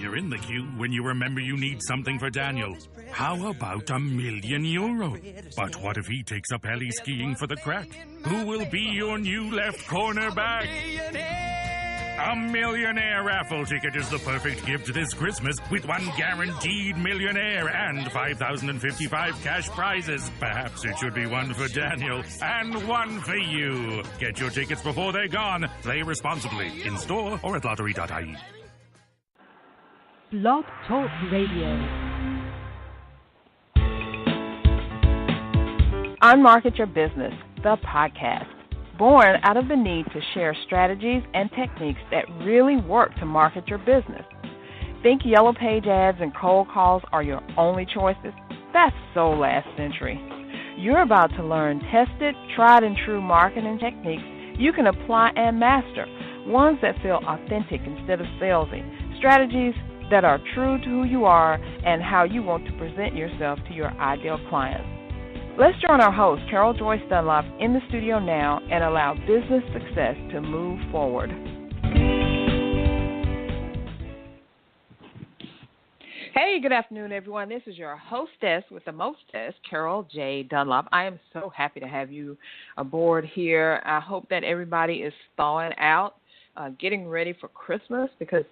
You're in the queue when you remember you need something for Daniel. How about €1,000,000? But what if he takes up heli skiing for the crack? Who will be your new left cornerback? A millionaire raffle ticket is the perfect gift this Christmas with one guaranteed millionaire and 5,055 cash prizes. Perhaps it should be one for Daniel and one for you. Get your tickets before they're gone. Play responsibly in store or at lottery.ie. Blog Talk Radio. Unmarket Your Business, the podcast. Born out of the need to share strategies and techniques that really work to market your business. Think yellow page ads and cold calls are your only choices? That's so last century. You're about to learn tested, tried and true marketing techniques you can apply and master, ones that feel authentic instead of salesy, strategies that are true to who you are and how you want to present yourself to your ideal clients. Let's join our host, Carol Joyce Dunlop, in the studio now and allow business success to move forward. Hey, good afternoon, everyone. This is your hostess with the mostest, Carol J. Dunlop. I am so happy to have you aboard here. I hope that everybody is thawing out, getting ready for Christmas, because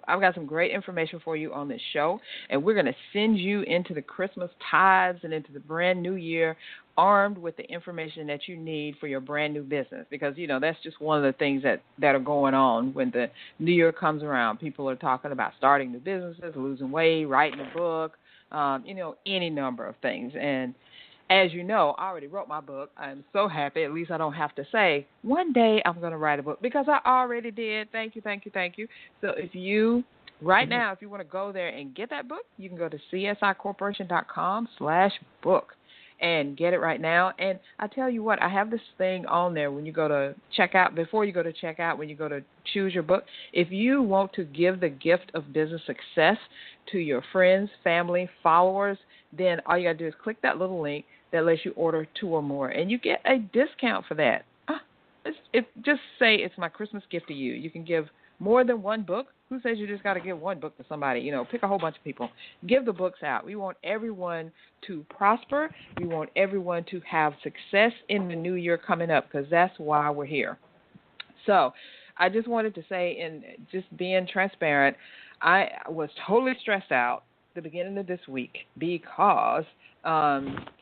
I've got some great information for you on this show, and we're going to send you into the Christmas tides and into the brand new year armed with the information that you need for your brand new business, because, you know, that's just one of the things that are going on when the new year comes around. People are talking about starting new businesses, losing weight, writing a book, any number of things. And as you know, I already wrote my book. I'm so happy. At least I don't have to say, one day I'm going to write a book, because I already did. Thank you, thank you, thank you. So if you, right now, if you want to go there and get that book, you can go to csicorporation.com/book and get it right now. And I tell you what, I have this thing on there when you go to checkout, before you go to checkout, when you go to choose your book. If you want to give the gift of business success to your friends, family, followers, then all you got to do is click that little link that lets you order 2 or more, and you get a discount for that. Just say it's my Christmas gift to you. You can give more than one book. Who says you just got to give one book to somebody? You know, pick a whole bunch of people. Give the books out. We want everyone to prosper. We want everyone to have success in the new year coming up, because that's why we're here. So I just wanted to say, and just being transparent, I was totally stressed out the beginning of this week because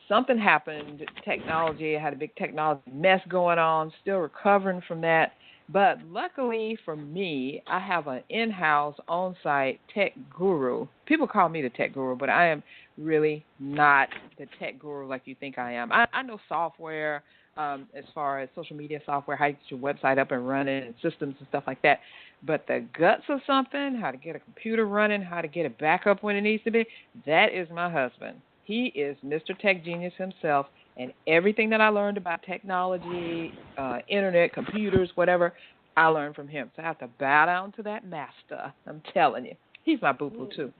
something happened. Technology, I had a big technology mess going on, still recovering from that. But luckily for me, I have an in-house, on-site tech guru. People call me the tech guru, but I am really not the tech guru like you think I am. I know software, as far as social media software, how to get your website up and running, and systems and stuff like that. But the guts of something, how to get a computer running, how to get it back up when it needs to be, that is my husband. He is Mr. Tech Genius himself, and everything that I learned about technology, internet, computers, whatever, I learned from him. So I have to bow down to that master. I'm telling you. He's my boo-boo, too.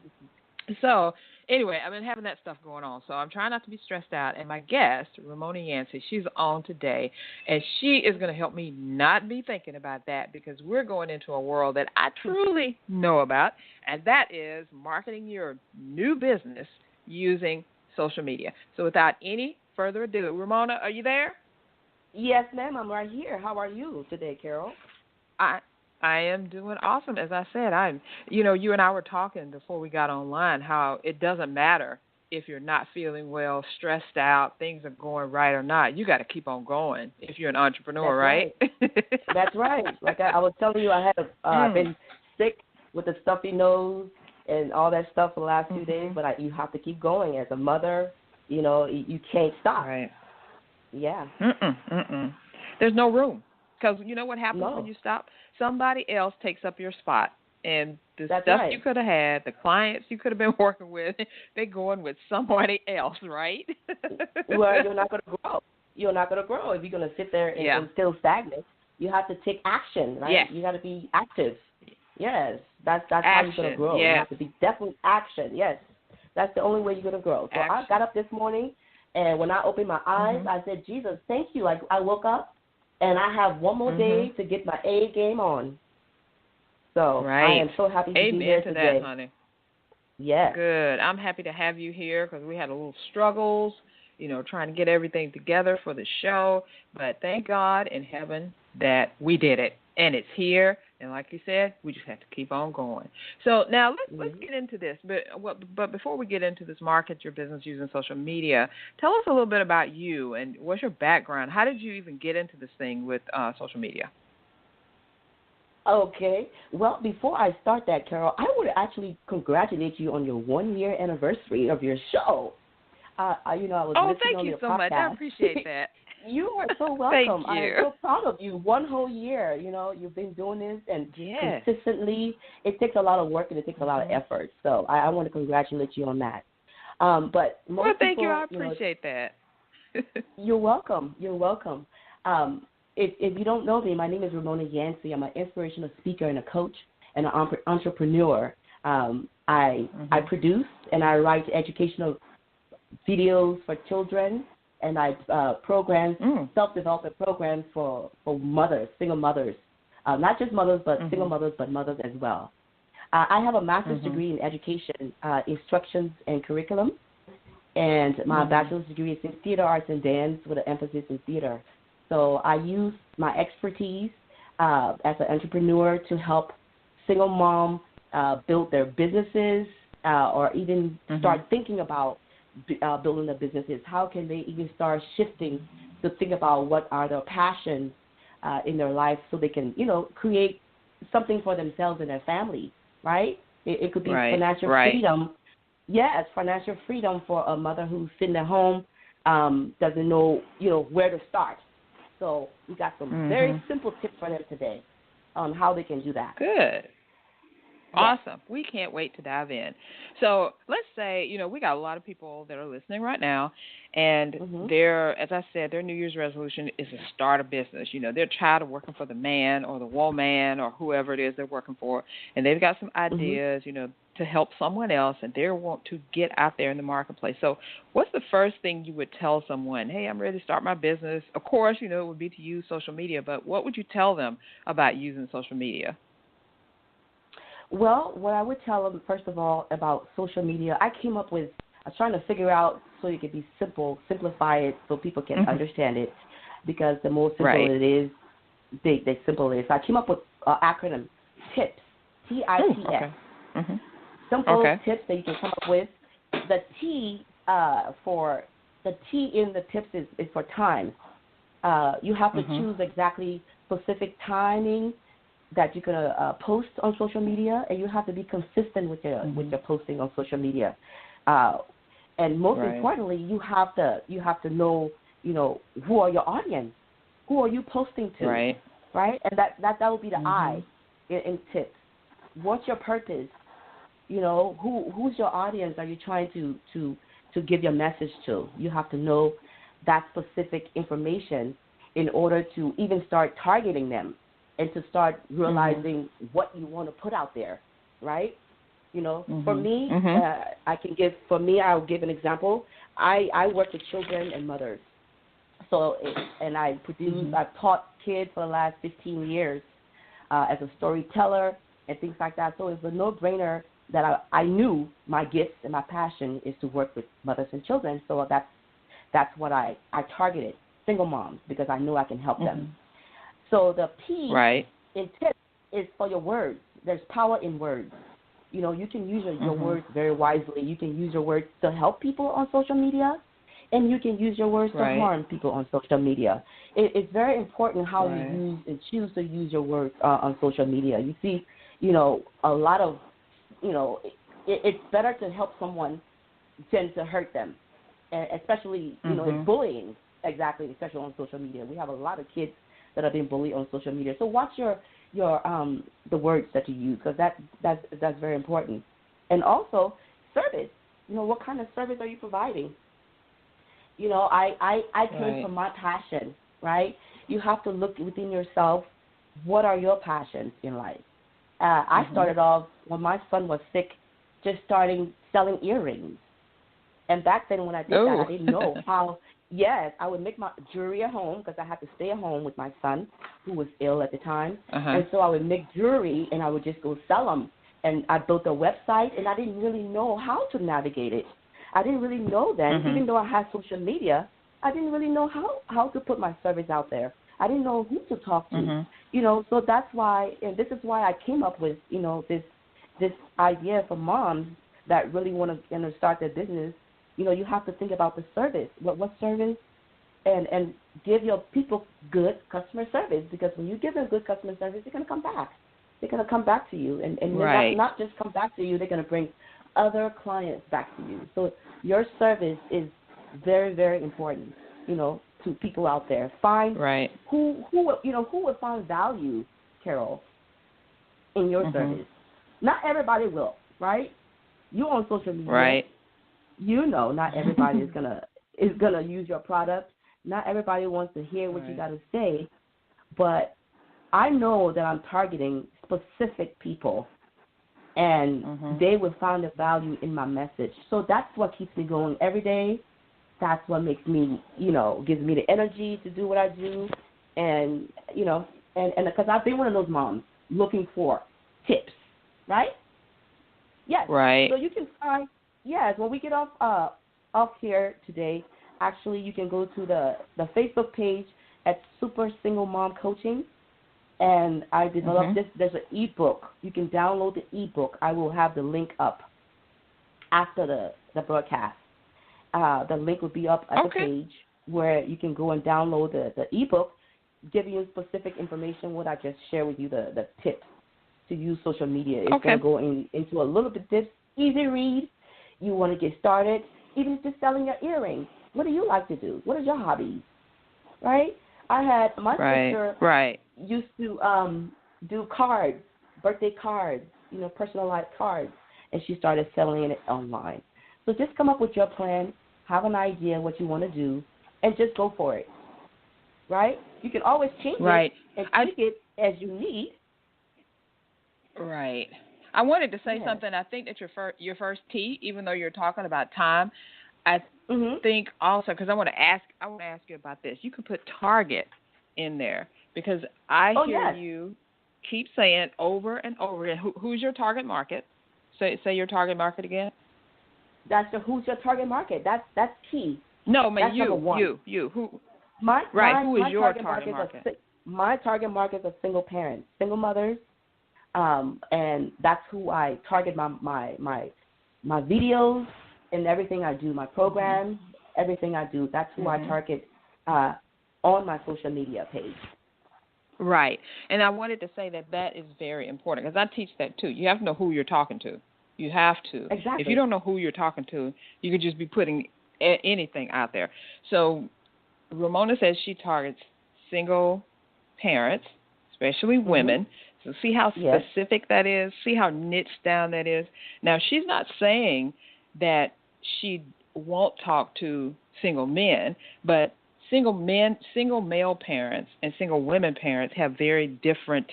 So anyway, I've been having that stuff going on, so I'm trying not to be stressed out. And my guest, Ramona-Yancy, she's on today, and she is going to help me not be thinking about that, because we're going into a world that I truly know about, and that is marketing your new business using social media. So without any further ado, Ramona, are you there? Yes, ma'am, I'm right here. How are you today, Carol? I am doing awesome. As I said, you and I were talking before we got online how it doesn't matter if you're not feeling well, stressed out, things are going right or not. You got to keep on going if you're an entrepreneur, right? That's right. Like I was telling you, I had been sick with the stuffy nose and all that stuff for the last few days, but you have to keep going. As a mother, you can't stop. Right. Yeah. There's no room, because you know what happens when you stop? Somebody else takes up your spot, and the stuff you could have had, the clients you could have been working with, they're going with somebody else, right? Well, you're not going to grow. You're not going to grow if you're going to sit there and still stagnant. You have to take action, right? Yes. You got to be active. Yes, that's how you're going to grow. Yes. You have to be definitely action. Yes, that's the only way you're going to grow. So I got up this morning, and when I opened my eyes, I said, Jesus, thank you. Like I woke up, and I have one more day to get my A game on. So I am so happy to be here Amen to today. that, honey. Yes. Good. I'm happy to have you here because we had a little struggles, trying to get everything together for the show. But thank God in heaven that we did it, and it's here. And like you said, we just have to keep on going. So now let's get into this. But before we get into this, market your business using social media. Tell us a little bit about you and what's your background. How did you even get into this thing with social media? Okay. Well, before I start that, Carol, I would actually congratulate you on your 1-year anniversary of your show. I was listening on your podcast. Thank you so much. I appreciate that. You are so welcome. Thank you. I am so proud of you. 1 whole year, you've been doing this, and consistently. It takes a lot of work and it takes a lot of effort. So I want to congratulate you on that. But most thank people, you. I appreciate that. You're welcome. You're welcome. If you don't know me, my name is Ramona-Yancy. I'm an inspirational speaker and a coach and an entrepreneur. I produce and I write educational videos for children, and I program self-development programs for mothers, single mothers, not just mothers, but single mothers, but mothers as well. I have a master's degree in education, instructions and curriculum, and my bachelor's degree is in theater arts and dance with an emphasis in theater. So I use my expertise as an entrepreneur to help single moms build their businesses or even start thinking about building their businesses. How can they even start shifting to think about what are their passions in their life so they can, create something for themselves and their family, right? It could be financial freedom. Yes, financial freedom for a mother who's sitting at home, doesn't know, where to start. So we got some very simple tips for them today on how they can do that. Good. Awesome. We can't wait to dive in. So let's say, we got a lot of people that are listening right now, and as I said, their New Year's resolution is to start a business. They're tired of working for the man or the woman or whoever it is they're working for, and they've got some ideas, to help someone else, and they want to get out there in the marketplace. So what's the first thing you would tell someone? Hey, I'm ready to start my business. Of course, it would be to use social media, but what would you tell them about using social media? Well, what I would tell them, first of all, about social media, I was trying to figure out so it could be simplify it so people can understand it, because the more simple it is, the simpler it is. So I came up with an acronym, TIPS, TIPS. Simple tips that you can come up with. The T in the tips is for time. You have to choose exactly specific timing that you're gonna post on social media, and you have to be consistent with your posting on social media. And most importantly, you have to know who are your audience, who are you posting to, right? And that will be the I in tips. What's your purpose? Who's your audience? Are you trying to give your message to? You have to know that specific information in order to even start targeting them and to start realizing what you want to put out there, right? For me, I'll give an example. I work with children and mothers. So, and I've taught kids for the last 15 years as a storyteller and things like that. So it's a no-brainer that I knew my gift and my passion is to work with mothers and children. So that's what I targeted, single moms, because I knew I can help them. So the P in tips is for your words. There's power in words. You can use your words very wisely. You can use your words to help people on social media, and you can use your words to harm people on social media. It's very important how you use and choose to use your words on social media. You see, a lot of, it's better to help someone than to hurt them, especially, in bullying, especially on social media. We have a lot of kids that are being bullied on social media. So watch your the words that you use, because that's very important. And also service. What kind of service are you providing? I came from my passion, right? You have to look within yourself. What are your passions in life? I started off when my son was sick, just starting selling earrings. And back then when I did that, I didn't know how Yes, I would make my jewelry at home because I had to stay at home with my son, who was ill at the time. And so I would make jewelry, and I would just go sell them. And I built a website, and I didn't really know how to navigate it. I didn't really know then, even though I had social media, I didn't really know how to put my service out there. I didn't know who to talk to, so that's why, and this is why I came up with, this idea for moms that really want to start their business. You have to think about the service. What service? And give your people good customer service, because when you give them good customer service, they're going to come back. They're going to come back to you. And not just come back to you, they're going to bring other clients back to you. So your service is very, very important, to people out there. Find who would find value, Carol, in your service. Not everybody will, right? You on social media. Right. Not everybody is gonna use your product. Not everybody wants to hear what you got to say, but I know that I'm targeting specific people, and they will find the value in my message. So that's what keeps me going every day. That's what makes me, gives me the energy to do what I do, and because I've been one of those moms looking for tips, right? Yes. Right. So you can find. Yes, when we get off here today, actually you can go to the Facebook page at Super Single Mom Coaching, and I developed this. There's an ebook. You can download the ebook. I will have the link up after the broadcast. The link will be up at the page where you can go and download the ebook, giving you specific information, what I just shared with you, the tips to use social media. It's going to go into a little bit tips, easy read. You want to get started, even just selling your earrings. What do you like to do? What is your hobby? Right? I had my sister used to do cards, birthday cards, personalized cards, and she started selling it online. So just come up with your plan, have an idea what you want to do, and just go for it. Right? You can always change it and tweak it as you need. Right. I wanted to say something. I think that your first T, even though you're talking about time, I think also, because I want to ask you about this. You can put target in there, because I hear you keep saying over and over again. Who's your target market? Say your target market again. Who's your target market? That's key. No, man, you. Who? Who is your target market? My target market is single parents, single mothers. And that's who I target my videos and everything I do, my programs, everything I do. That's who I target on my social media page. Right. And I wanted to say that is very important, because I teach that too. You have to know who you're talking to. You have to. Exactly. If you don't know who you're talking to, you could just be putting anything out there. So Ramona says she targets single parents, especially women. So see how specific that is. See how niched down that is. Now, she's not saying that she won't talk to single men, but single male parents and single women parents have very different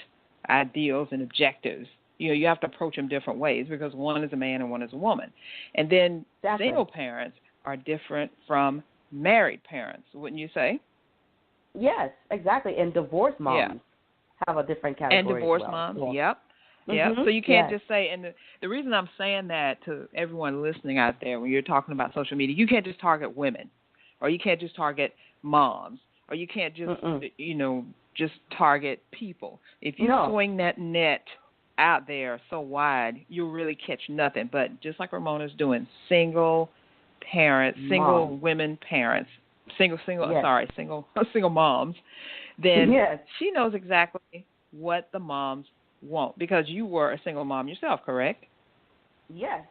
ideals and objectives. You have to approach them different ways, because one is a man and one is a woman. And then single parents are different from married parents, wouldn't you say? Yes, exactly. And divorced moms have a different category. And divorced moms, yep. So you can't just say, and the reason I'm saying that to everyone listening out there, when you're talking about social media, you can't just target women, or you can't just target moms, or you can't just, just target people. If you swing that net out there so wide, you'll really catch nothing. But just like Ramona's doing, single parents, single women parents, single moms, then she knows exactly what the moms want, because you were a single mom yourself, correct? Yes.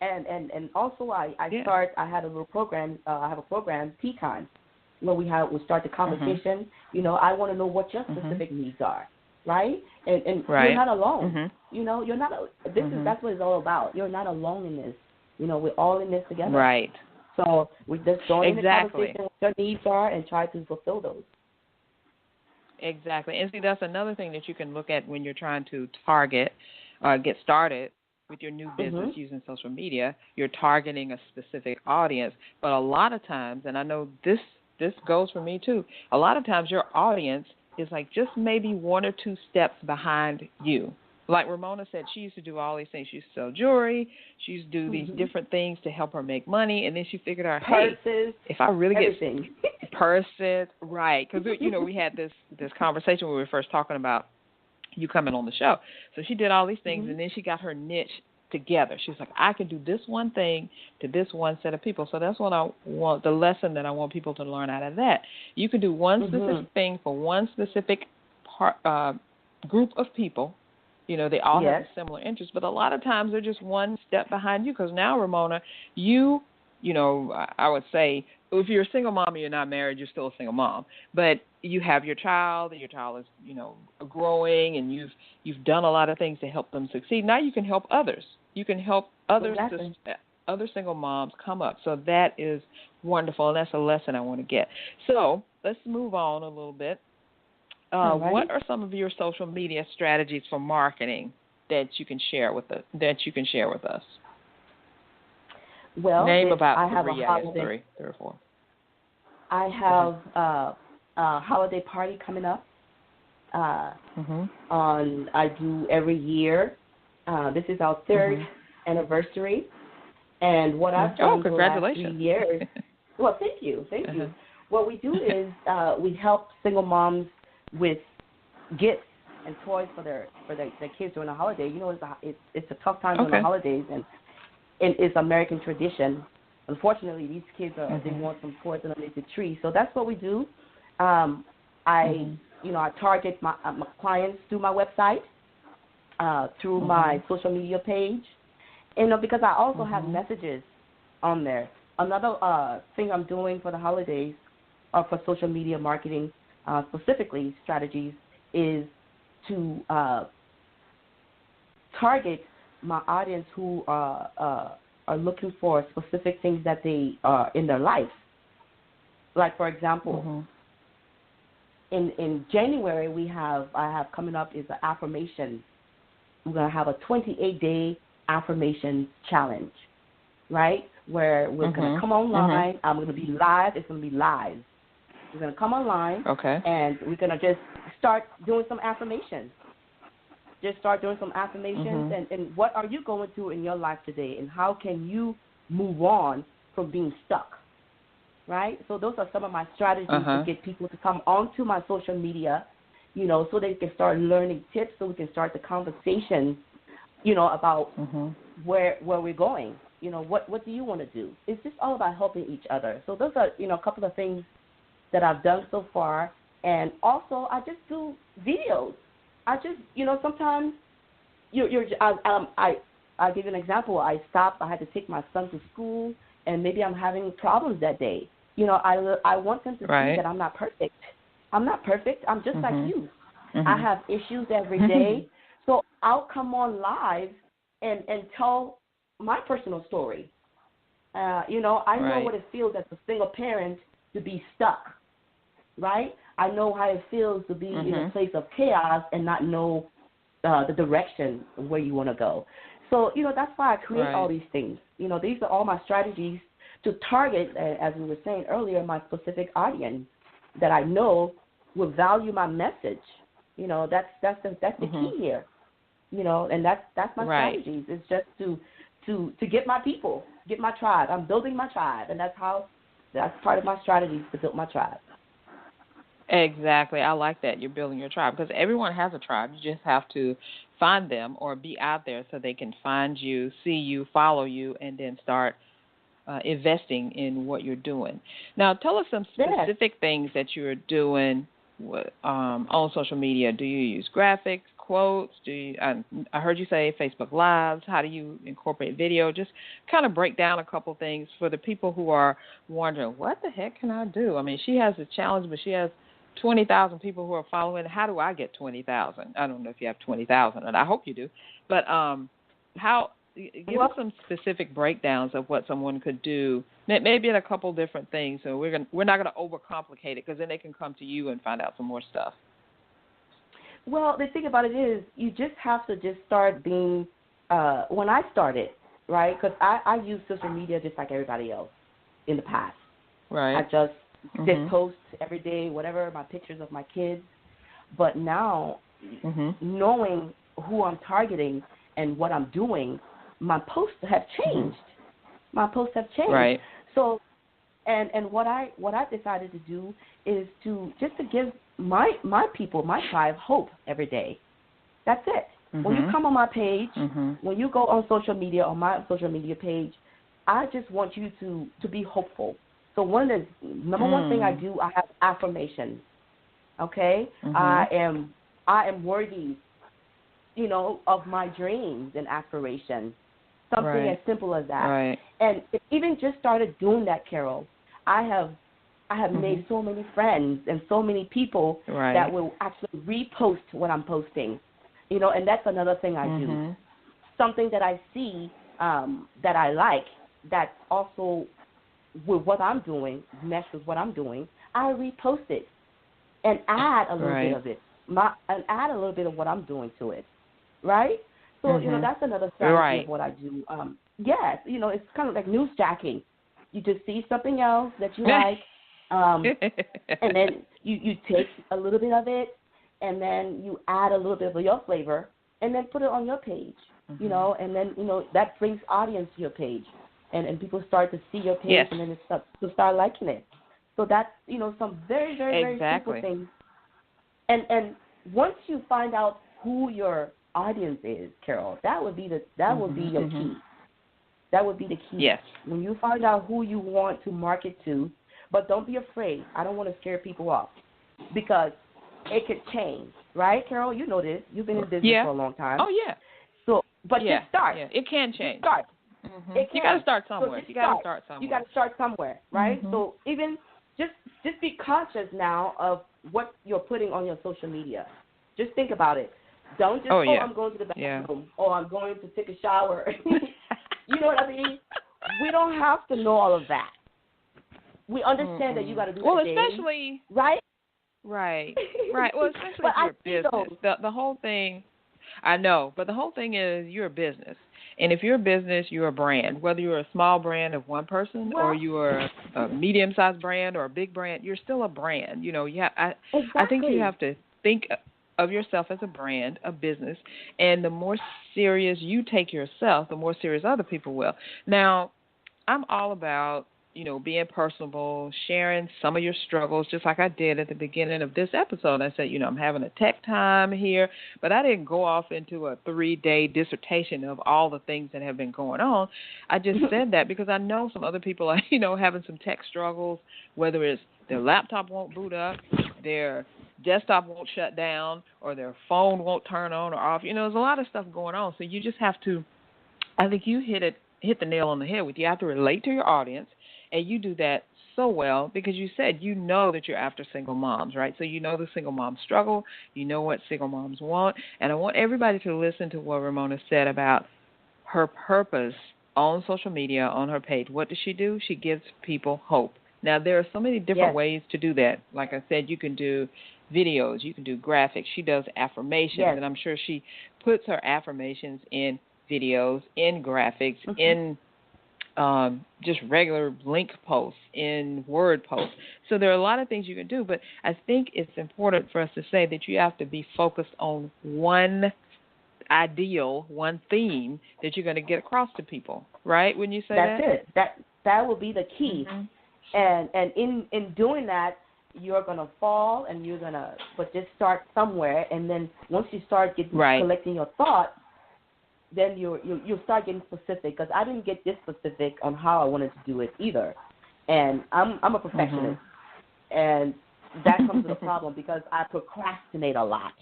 And also I had a little program, I have a program, Pecan, where we start the conversation. I want to know what your specific needs are, right? And you're not alone. You're not, that's what it's all about. You're not alone in this. We're all in this together. Right. So we just join in the conversation what your needs are and try to fulfill those. Exactly. And see, that's another thing that you can look at when you're trying to target or get started with your new business using social media. You're targeting a specific audience. But a lot of times, and I know this this goes for me too. A lot of times your audience is like just maybe 1 or 2 steps behind you. Like Ramona said, she used to do all these things. She used to sell jewelry. She used to do these different things to help her make money. And then she figured out, purses, if I really everything. get purses, right? Because, we had this conversation when we were first talking about you coming on the show. So she did all these things, and then she got her niche together. She's like, I can do this one thing to this one set of people. So that's what I want, the lesson that I want people to learn out of that. You can do one specific thing for one specific group of people. They all have a similar interest, but a lot of times they're just one step behind you. Because now, Ramona, I would say, if you're a single mom and you're not married, you're still a single mom. But you have your child, and your child is, growing, and you've done a lot of things to help them succeed. Now you can help others. You can help others, other single moms come up. So that is wonderful, and that's a lesson I want to get. So let's move on a little bit. What are some of your social media strategies for marketing that you can share with us? Well, name about I have 3, a holiday, 3 or 4. I have a holiday party coming up. I do every year. This is our 3rd anniversary, and what I've done for the last 3 years. Well, thank you. What we do is we help single moms with gifts and toys for their kids during the holiday. It's a tough time during the holidays, and it's American tradition. Unfortunately, these kids they want some toys underneath the tree. So that's what we do. I target my clients through my website, through my social media page, and because I also have messages on there. Another thing I'm doing for the holidays, for social media marketing, specifically strategies, is to target my audience who are looking for specific things that they are in their life. Like, for example, in January I have coming up is an affirmation. We're going to have a 28-day affirmation challenge, right? Where we're going to come online. I'm going to be live. It's going to be live. We're going to come online, and we're going to just start doing some affirmations. And what are you going through in your life today, and how can you move on from being stuck, right? So those are some of my strategies to get people to come onto my social media, so they can start learning tips, so we can start the conversation, about where we're going. What do you want to do? It's just all about helping each other. So those are, a couple of things that I've done so far. And also, I just do videos. I just, sometimes I'll give you an example. I had to take my son to school, and maybe I'm having problems that day. I want them to see that I'm not perfect. I'm just like you. I have issues every day. So I'll come on live and tell my personal story. I know what it feels as a single parent to be stuck. Right? I know how it feels to be in a place of chaos and not know the direction where you want to go. So, that's why I create all these things. These are all my strategies to target, as we were saying earlier, my specific audience that I know will value my message. That's the key here. And that's my strategies. It's just to get my people, get my tribe. I'm building my tribe, and that's part of my strategies to build my tribe. Exactly. I like that. You're building your tribe, because everyone has a tribe. You just have to find them or be out there so they can find you, see you, follow you, and then start investing in what you're doing. Now, tell us some specific things that you're doing on social media. Do you use graphics, quotes? I heard you say Facebook Lives. How do you incorporate video? Just kind of break down a couple things for the people who are wondering, what the heck can I do? I mean, she has a challenge, but she has 20,000 people who are following. How do I get 20,000? I don't know if you have 20,000, and I hope you do. But give us some specific breakdowns of what someone could do, maybe in a couple different things. So we're not going to overcomplicate it, because then they can come to you and find out some more stuff. Well, the thing about it is, you just have to just start being. When I started, right? Because I use social media just like everybody else in the past. Right. I just just post every day, whatever, my pictures of my kids. But now, knowing who I'm targeting and what I'm doing, my posts have changed. My posts have changed. Right. So, and what I decided to do is to give my people, my tribe, hope every day. That's it. When you come on my page, when you go on social media, on my social media page, I just want you to be hopeful. So number one thing I do, I have affirmations. Okay, I am worthy, of my dreams and aspirations. Something as simple as that. Right. And it even just started doing that, Carol. I have made so many friends and so many people that will actually repost what I'm posting. And that's another thing I do. Something that I see that I like, that also with what I'm doing, mesh with what I'm doing, I repost it and add a little bit of it. And add a little bit of what I'm doing to it. Right? So, that's another strategy of what I do. Yes, it's kind of like newsjacking. You just see something else that you like, and then you take a little bit of it, and then you add a little bit of your flavor, and then put it on your page, and then, that brings audience to your page, and people start to see your page, and then to start liking it. So that's, some very, very, very simple things. And once you find out who your audience is, Carol, that would be your key. That would be the key. Yes. When you find out who you want to market to, but don't be afraid. I don't want to scare people off because it could change, right, Carol? You know this. You've been in business for a long time. Oh, yeah. So, but just start. Yeah. It can change. Just start. You got to start somewhere. You got to start somewhere. You got to start somewhere, right? So even just be conscious now of what you're putting on your social media. Just think about it. Don't just, I'm going to the bathroom, or I'm going to take a shower. You know what I mean? We don't have to know all of that. We understand that you got to do it especially right? Right. Well, especially if you're a business. The whole thing, I know, but the whole thing is you're a business. And if you're a business, you're a brand. Whether you're a small brand of one person or you're a medium-sized brand or a big brand, you're still a brand. I think you have to think of yourself as a brand, a business, and the more serious you take yourself, the more serious other people will. Now, I'm all about, being personable, sharing some of your struggles, just like I did at the beginning of this episode. I said, I'm having a tech time here, but I didn't go off into a 3-day dissertation of all the things that have been going on. I just said that because I know some other people are, having some tech struggles, whether it's their laptop won't boot up, their desktop won't shut down, or their phone won't turn on or off. There's a lot of stuff going on. So you just have to, I think you hit the nail on the head with, you have to relate to your audience, and you do that so well because you said that you're after single moms, right? So the single mom struggle, what single moms want, and I want everybody to listen to what Ramona said about her purpose on social media, on her page. What does she do? She gives people hope. Now, there are so many different ways to do that. Like I said, you can do videos, you can do graphics. She does affirmations, and I'm sure she puts her affirmations in videos, in graphics, in just regular link posts, in Word posts. So there are a lot of things you can do, but I think it's important for us to say that you have to be focused on one ideal, one theme that you're going to get across to people, right? When you say that? That's it. That will be the key. And in doing that, you're going to fall, and but just start somewhere, and then once you start collecting your thoughts, then you'll start getting specific, because I didn't get this specific on how I wanted to do it either. And I'm a perfectionist, and that comes with a problem because I procrastinate a lot,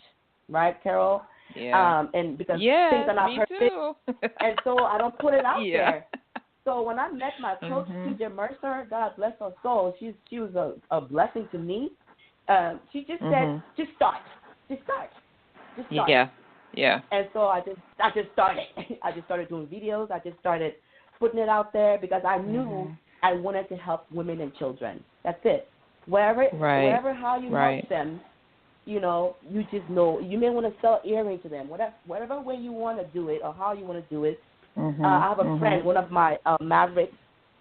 right, Carol? Yeah. And because things are not perfect, too. and so I don't put it out there. So when I met my coach, TJ Mercer, God bless her soul, she was a blessing to me. She just said, just start. Yeah. And so I just started. I just started doing videos. I just started putting it out there because I knew I wanted to help women and children. That's it. Wherever how you help them, you just know. You may want to sell earrings to them. Whatever way you want to do it or how you want to do it. I have a friend, one of my Mavericks,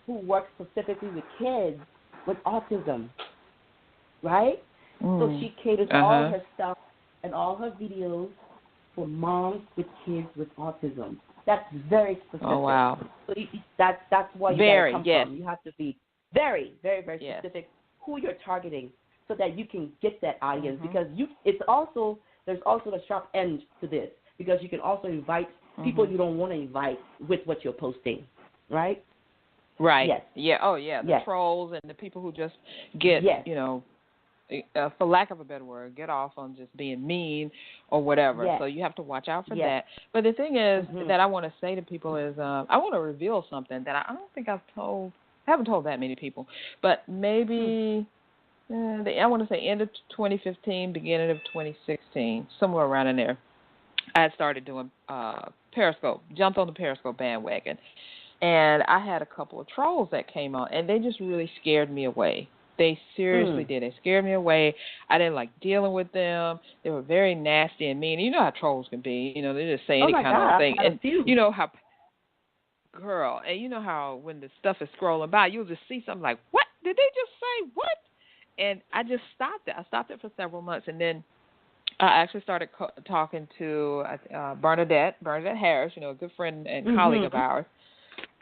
who works specifically with kids, with autism, right? So she caters all her stuff and all her videos for moms with kids with autism. That's very specific. Oh, wow. So that's why you got to come from. You have to be very, very, very specific who you're targeting so that you can get that audience because there's also the sharp end to this because you can also invite people you don't want to invite with what you're posting, right? Right. Yes. Yeah. Oh, yeah. The trolls and the people who just get, for lack of a better word, get off on just being mean or whatever. Yes. So you have to watch out for that. But the thing is that I want to say to people is I want to reveal something that I don't think I haven't told that many people. But maybe I want to say end of 2015, beginning of 2016, somewhere around in there, I had started doing Periscope, jumped on the Periscope bandwagon. And I had a couple of trolls that came on, and they just really scared me away. They seriously did. They scared me away. I didn't like dealing with them. They were very nasty and mean. You know how trolls can be. You know, they just say any kind of thing. And you know how, girl, and you know how when the stuff is scrolling by, you'll just see something like, what? Did they just say what? And I just stopped it. I stopped it for several months, and then I actually started talking to Bernadette Harris, a good friend and colleague of ours.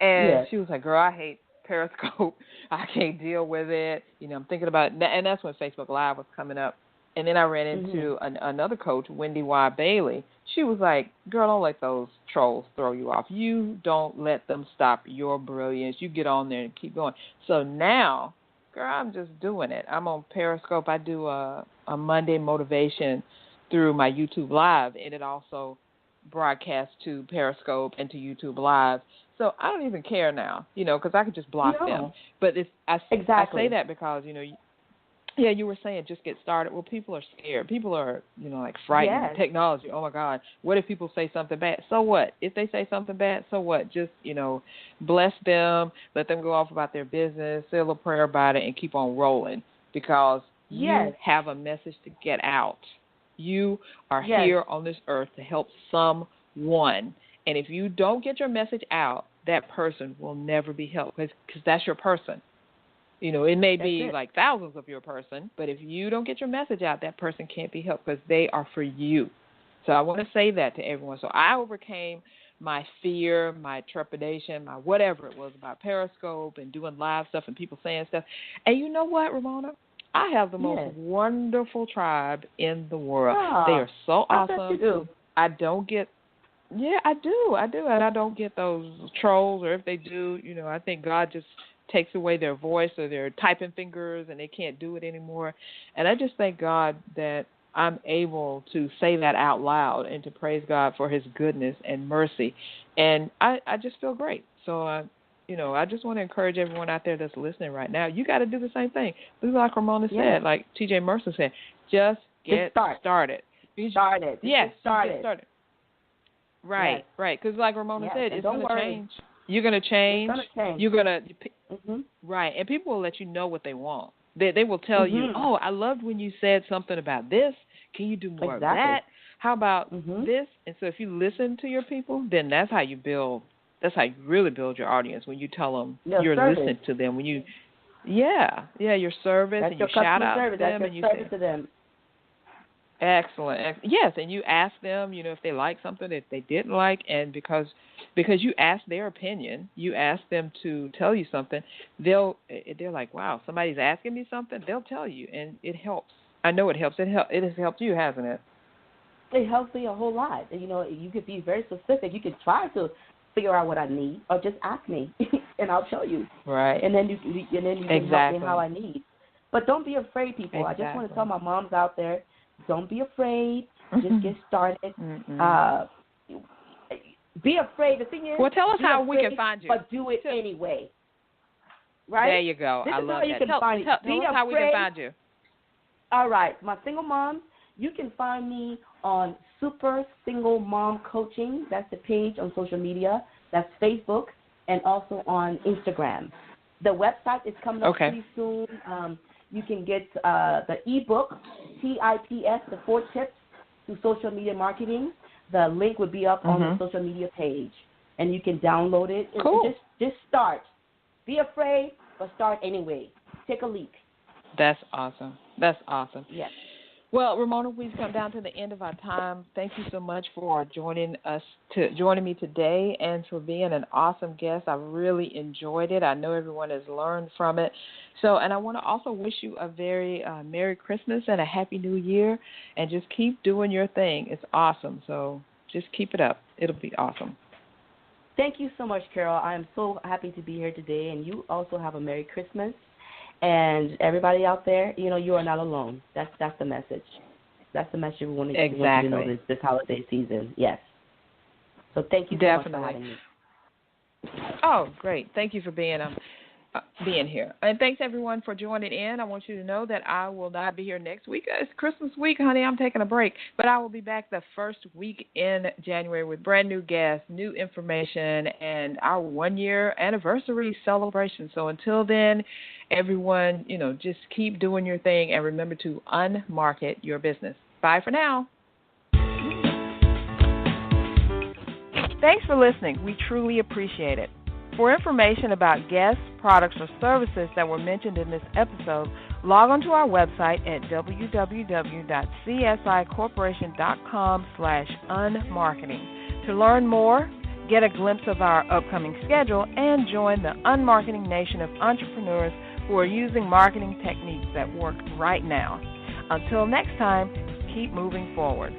And she was like, girl, I hate Periscope. I can't deal with it. I'm thinking about it. And that's when Facebook Live was coming up. And then I ran into another coach, Wendy Y. Bailey. She was like, girl, don't let those trolls throw you off. You don't let them stop your brilliance. You get on there and keep going. So now, girl, I'm just doing it. I'm on Periscope. I do a Monday motivation through my YouTube Live, and it also broadcasts to Periscope and to YouTube Live. So I don't even care now, because I could just block them. But I say that because, you were saying just get started. Well, people are scared. People are, like frightened of technology. Oh, my God. What if people say something bad? So what? If they say something bad, so what? Just, bless them, let them go off about their business, say a little prayer about it, and keep on rolling because you have a message to get out. You are here on this earth to help someone. And if you don't get your message out, that person will never be helped because that's your person. It may be like thousands of your person, but if you don't get your message out, that person can't be helped because they are for you. So I want to say that to everyone. So I overcame my fear, my trepidation, my whatever it was about Periscope and doing live stuff and people saying stuff. And you know what, Ramona? I have the most wonderful tribe in the world. They are so awesome. I bet you do. I don't get I do. And I don't get those trolls, or if they do, I think God just takes away their voice or their typing fingers and they can't do it anymore. And I just thank God that I'm able to say that out loud and to praise God for his goodness and mercy. And I just feel great. So, I just want to encourage everyone out there that's listening right now. You got to do the same thing. This is like Ramona said, like T.J. Mercer said, just get started. Get started. Right, right. Because like Ramona said, it's going to change. You're going to change. It's going to change. You're going to, right. And people will let you know what they want. They will tell you, oh, I loved when you said something about this. Can you do more of that? How about this? And so if you listen to your people, then that's how you build. That's how you really build your audience, when you tell them you're listening to them. When you, your service, that's and you shout out service. to them. That's and you service say, to them. Excellent. Yes, and you ask them, if they like something, if they didn't like, and because you ask their opinion, you ask them to tell you something, they're like, wow, somebody's asking me something, they'll tell you, and it helps. I know it helps. It has helped you, hasn't it? It helps me a whole lot. You could be very specific. You could try to figure out what I need, or just ask me, and I'll tell you. Right. And then you can help me how I need. But don't be afraid, people. Exactly. I just want to tell my moms out there, don't be afraid. Just get started. Be afraid. The thing is, well, tell us how we can find you. But do it anyway. Right? There you go. I love that. Tell us how we can find you. All right. My single mom, you can find me on Super Single Mom Coaching. That's the page on social media. That's Facebook, and also on Instagram. The website is coming up pretty soon. You can get the ebook, TIPS, the 4 tips to social media marketing. The link would be up on the social media page, and you can download it. Cool. Just start. Be afraid, but start anyway. take a leap. That's awesome. That's awesome. Yes. Well, Ramona, we've come down to the end of our time. Thank you so much for joining me today and for being an awesome guest. I really enjoyed it. I know everyone has learned from it. And I want to also wish you a very Merry Christmas and a Happy New Year, and just keep doing your thing. It's awesome. So just keep it up. It'll be awesome. Thank you so much, Carol. I am so happy to be here today, and you also have a Merry Christmas. And everybody out there, you are not alone. That's the message. That's the message we want to know this holiday season. Yes. So thank you so much for having me. Oh, great. Thank you for being here. And thanks, everyone, for joining in. I want you to know that I will not be here next week. It's Christmas week, honey. I'm taking a break. But I will be back the first week in January with brand new guests, new information, and our 1-year anniversary celebration. So until then, everyone, just keep doing your thing and remember to unmarket your business. Bye for now. Thanks for listening. We truly appreciate it. For information about guests, products, or services that were mentioned in this episode, log on to our website at www.csicorporation.com/unmarketing. To learn more, get a glimpse of our upcoming schedule, and join the unmarketing nation of entrepreneurs who are using marketing techniques that work right now. Until next time, keep moving forward.